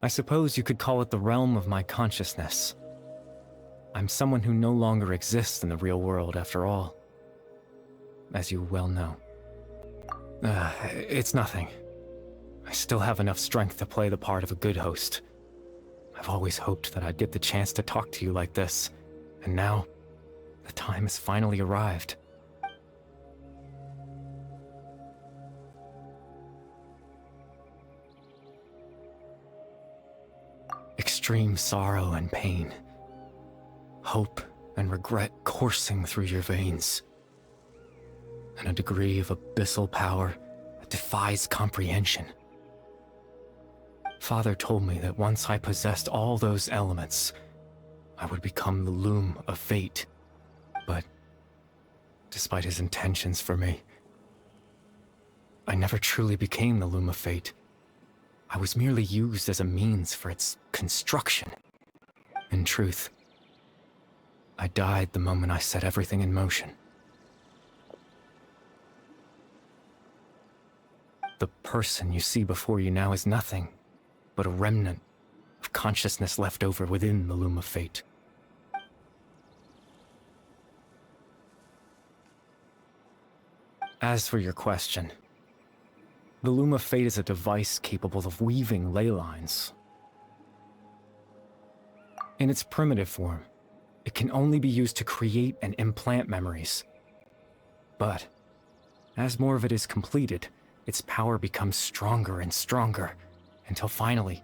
I suppose you could call it the realm of my consciousness. I'm someone who no longer exists in the real world, after all. As you well know. It's nothing. I still have enough strength to play the part of a good host. I've always hoped that I'd get the chance to talk to you like this, and now, the time has finally arrived. Extreme sorrow and pain. Hope and regret coursing through your veins. And a degree of abyssal power that defies comprehension. Father told me that once I possessed all those elements, I would become the loom of fate. But, despite his intentions for me, I never truly became the loom of fate. I was merely used as a means for its construction. In truth, I died the moment I set everything in motion. The person you see before you now is nothing but a remnant of consciousness left over within the loom of fate. As for your question, the loom of fate is a device capable of weaving ley lines. In its primitive form, it can only be used to create and implant memories. But, as more of it is completed, its power becomes stronger and stronger, until finally,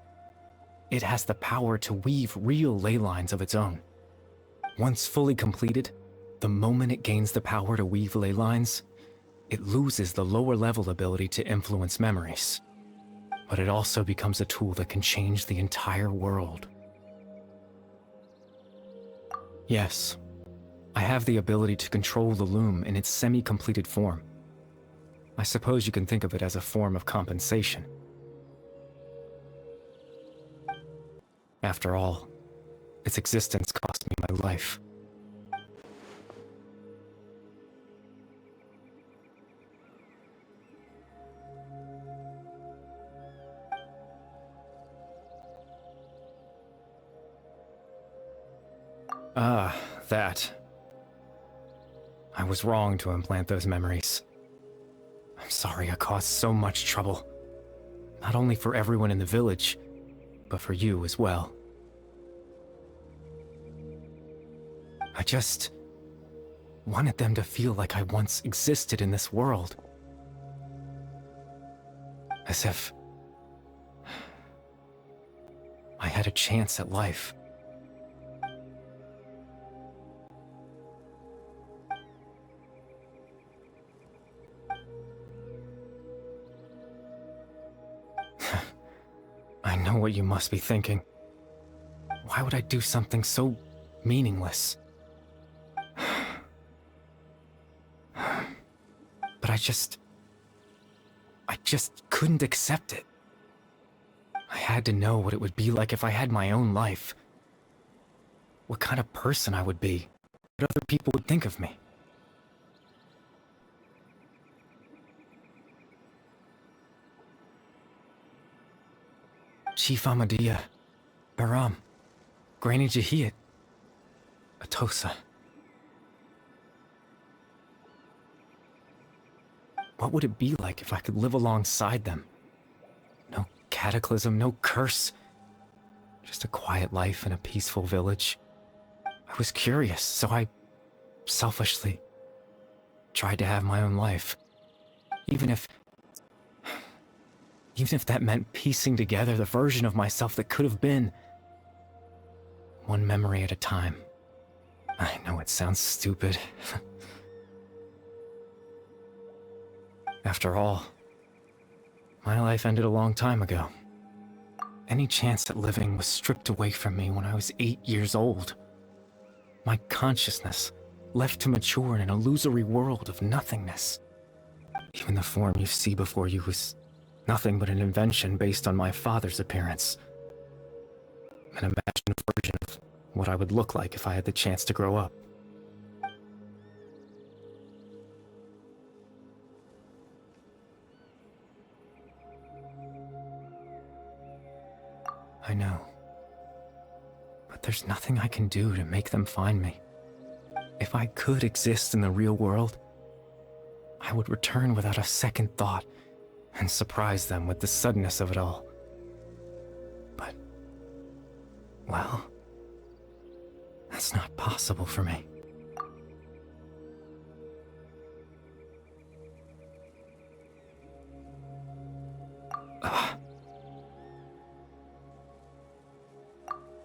it has the power to weave real ley lines of its own. Once fully completed, the moment it gains the power to weave ley lines, it loses the lower-level ability to influence memories. But it also becomes a tool that can change the entire world. Yes, I have the ability to control the loom in its semi-completed form. I suppose you can think of it as a form of compensation. After all, its existence cost me my life. Ah, that. I was wrong to implant those memories. I'm sorry I caused so much trouble. Not only for everyone in the village, but for you as well. I just wanted them to feel like I once existed in this world. As if I had a chance at life. I know what you must be thinking. Why would I do something so meaningless? But I just couldn't accept it. I had to know what it would be like if I had my own life. What kind of person I would be. What other people would think of me. Chief Amadia, Baram, Granny Jahiyat, Atosa. What would it be like if I could live alongside them? No cataclysm, no curse. Just a quiet life in a peaceful village. I was curious, so I selfishly tried to have my own life. Even if that meant piecing together the version of myself that could have been. One memory at a time. I know it sounds stupid. After all, my life ended a long time ago. Any chance at living was stripped away from me when I was 8 years old. My consciousness left to mature in an illusory world of nothingness. Even the form you see before you was nothing but an invention based on my father's appearance. An imagined version of what I would look like if I had the chance to grow up. I know. But there's nothing I can do to make them find me. If I could exist in the real world, I would return without a second thought and surprise them with the suddenness of it all. But, well, that's not possible for me.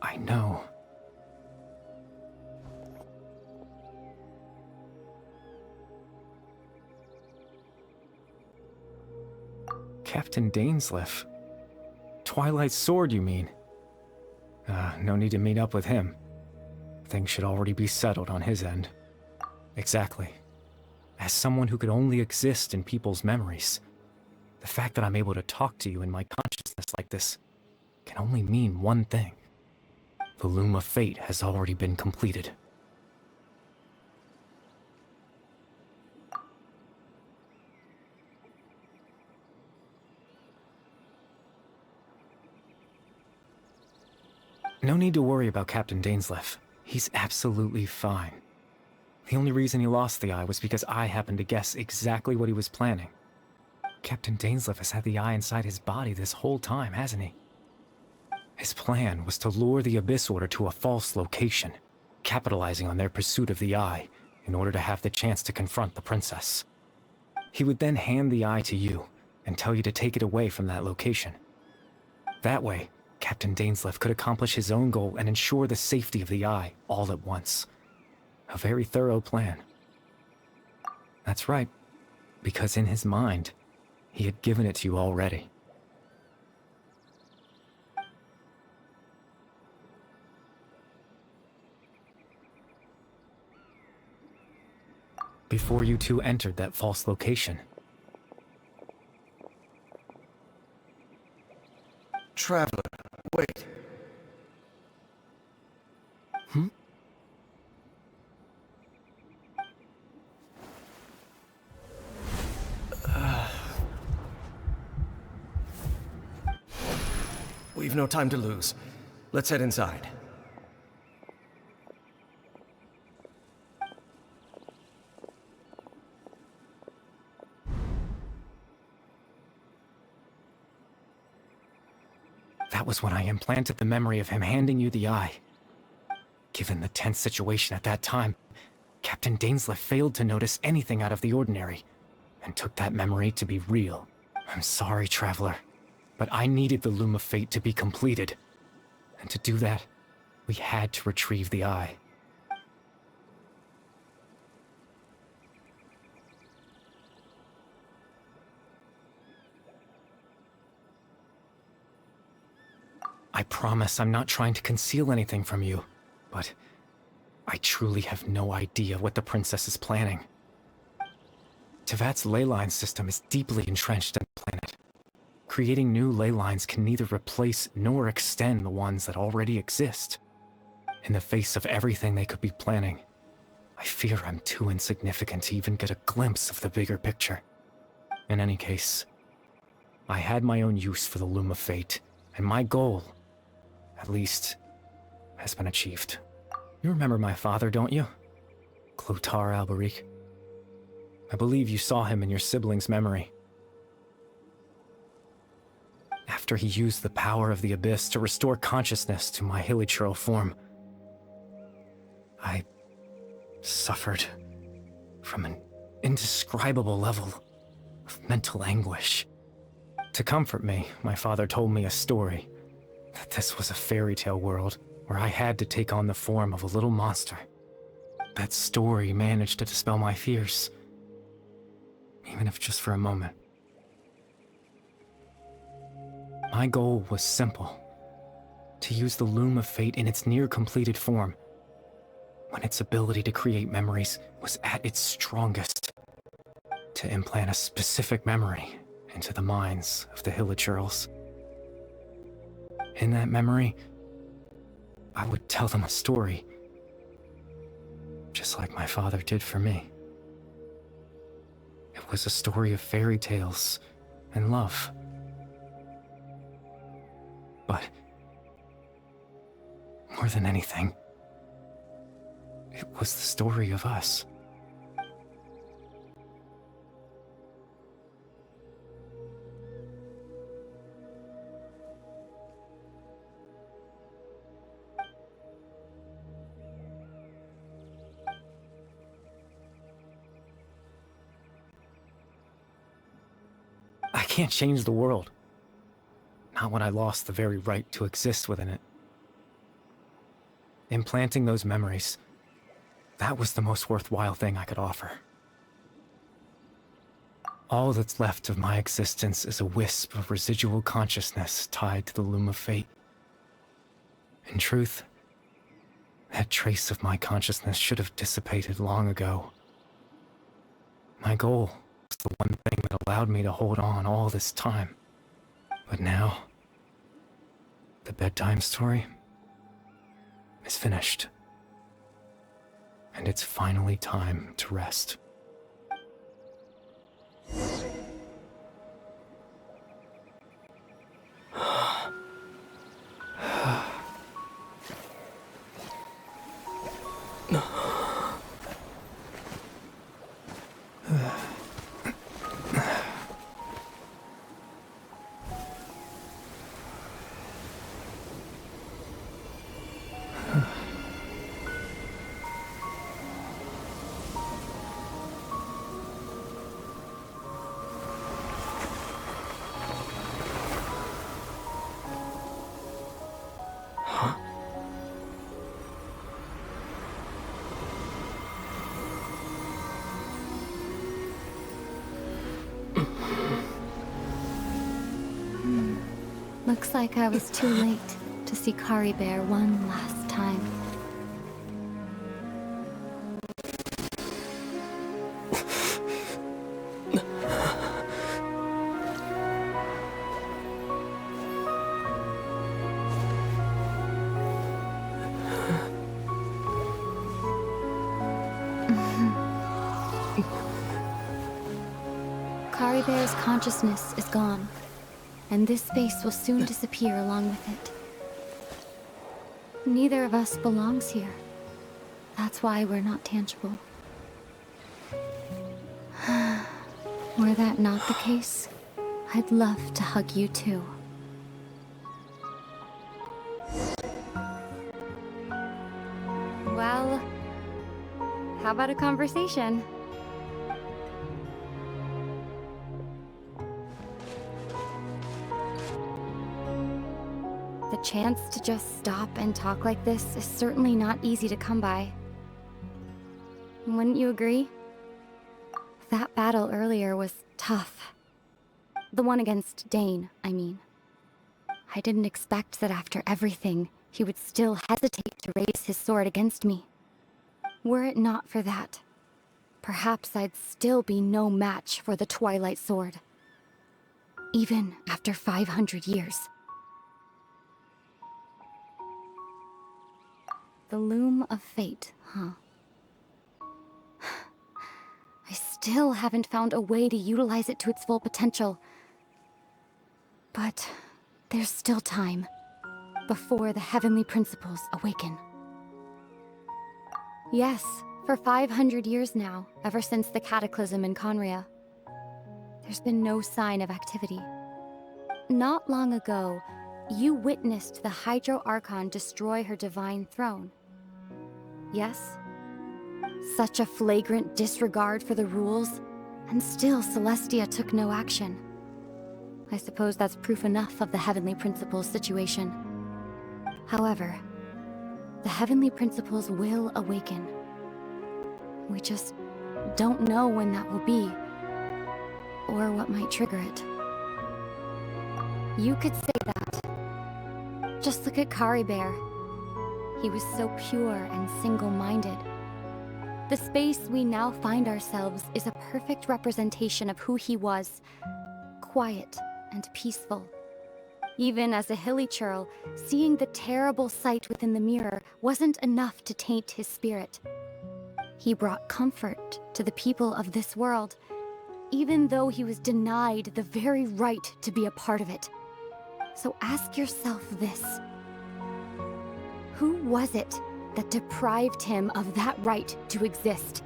I know. Captain Dainsleif. Twilight Sword, you mean? No need to meet up with him. Things should already be settled on his end. Exactly. As someone who could only exist in people's memories, the fact that I'm able to talk to you in my consciousness like this can only mean one thing. The Loom of Fate has already been completed. No need to worry about Captain Dainsleif. He's absolutely fine. The only reason he lost the eye was because I happened to guess exactly what he was planning. Captain Dainsleif has had the eye inside his body this whole time, hasn't he? His plan was to lure the Abyss Order to a false location, capitalizing on their pursuit of the eye in order to have the chance to confront the princess. He would then hand the eye to you and tell you to take it away from that location. That way, Captain Dainsleif could accomplish his own goal and ensure the safety of the eye all at once. A very thorough plan. That's right, because in his mind, he had given it to you already. Before you two entered that false location. Traveler, wait. We've no time to lose. Let's head inside. That was when I implanted the memory of him handing you the eye. Given the tense situation at that time, Captain Dainsleif failed to notice anything out of the ordinary, and took that memory to be real. I'm sorry, Traveler, but I needed the Loom of Fate to be completed. And to do that, we had to retrieve the eye. I promise I'm not trying to conceal anything from you, but I truly have no idea what the princess is planning. Tevat's ley line system is deeply entrenched in the planet. Creating new ley lines can neither replace nor extend the ones that already exist. In the face of everything they could be planning, I fear I'm too insignificant to even get a glimpse of the bigger picture. In any case, I had my own use for the Loom of Fate, and my goal, at least, has been achieved. You remember my father, don't you? Clotar Alberic. I believe you saw him in your sibling's memory. After he used the power of the Abyss to restore consciousness to my hilichurl form, I suffered from an indescribable level of mental anguish. To comfort me, my father told me a story, that this was a fairy tale world where I had to take on the form of a little monster. That story managed to dispel my fears, even if just for a moment. My goal was simple: to use the Loom of Fate in its near-completed form, when its ability to create memories was at its strongest. to implant a specific memory into the minds of the Hilichurls. In that memory, I would tell them a story, just like my father did for me. It was a story of fairy tales and love. But more than anything, it was the story of us. I can't change the world. Not when I lost the very right to exist within it. Implanting those memories, that was the most worthwhile thing I could offer. All that's left of my existence is a wisp of residual consciousness tied to the loom of fate. In truth, that trace of my consciousness should have dissipated long ago. My goal was the one thing that allowed me to hold on all this time. But now, the bedtime story is finished. And it's finally time to rest. Looks like I was too late to see Kari Bear one last time. Kari Bear's consciousness is gone, and this space will soon disappear along with it. Neither of us belongs here. That's why we're not tangible. Were that not the case, I'd love to hug you too. Well, how about a conversation? The chance to just stop and talk like this is certainly not easy to come by. Wouldn't you agree? That battle earlier was tough. The one against Dane, I mean. I didn't expect that after everything, he would still hesitate to raise his sword against me. Were it not for that, perhaps I'd still be no match for the Twilight Sword. Even after 500 years. The loom of fate, huh? I still haven't found a way to utilize it to its full potential. But there's still time, before the heavenly principles awaken. Yes, for 500 years now, ever since the cataclysm in Conria, there's been no sign of activity. Not long ago, you witnessed the Hydro Archon destroy her divine throne. Yes? Such a flagrant disregard for the rules, and still Celestia took no action. I suppose that's proof enough of the Heavenly Principles situation. However, the Heavenly Principles will awaken. We just don't know when that will be, or what might trigger it. You could say that. Just look at Kari Bear. He was so pure and single-minded. The space we now find ourselves is a perfect representation of who he was. Quiet and peaceful. Even as a hilly churl, seeing the terrible sight within the mirror wasn't enough to taint his spirit. He brought comfort to the people of this world, even though he was denied the very right to be a part of it. So ask yourself this. Who was it that deprived him of that right to exist?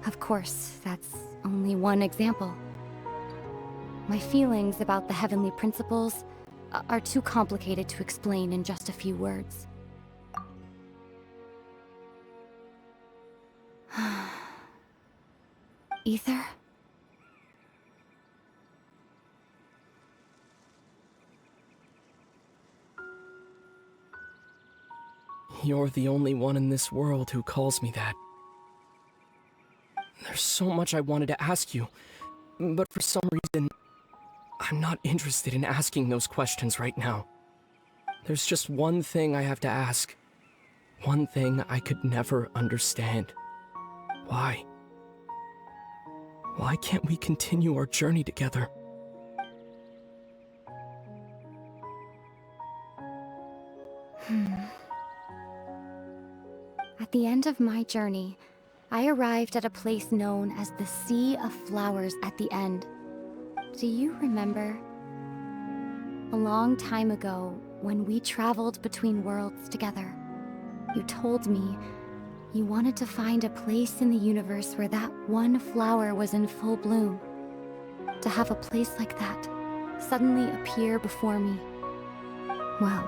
Of course, that's only one example. My feelings about the heavenly principles are too complicated to explain in just a few words. Aether? You're the only one in this world who calls me that. There's so much I wanted to ask you, but for some reason, I'm not interested in asking those questions right now. There's just one thing I have to ask. One thing I could never understand. Why? Why can't we continue our journey together? At the end of my journey, I arrived at a place known as the Sea of Flowers at the end. Do you remember? A long time ago, when we traveled between worlds together, you told me you wanted to find a place in the universe where that one flower was in full bloom. To have a place like that suddenly appear before me. Well,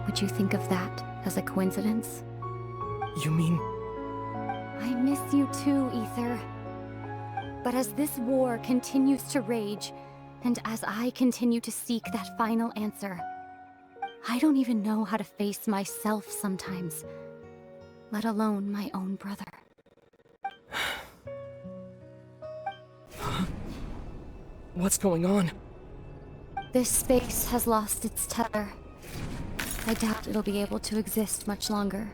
would you think of that as a coincidence? You mean... I miss you too, Aether. But as this war continues to rage, and as I continue to seek that final answer, I don't even know how to face myself sometimes, let alone my own brother. What's going on? This space has lost its tether. I doubt it'll be able to exist much longer.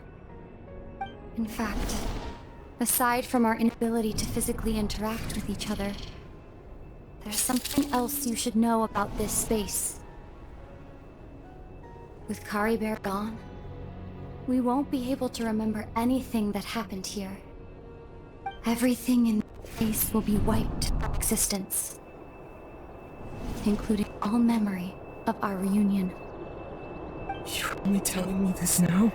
In fact, aside from our inability to physically interact with each other, there's something else you should know about this space. With Kari Bear gone, we won't be able to remember anything that happened here. Everything in this space will be wiped from existence, including all memory of our reunion. You're only telling me this now?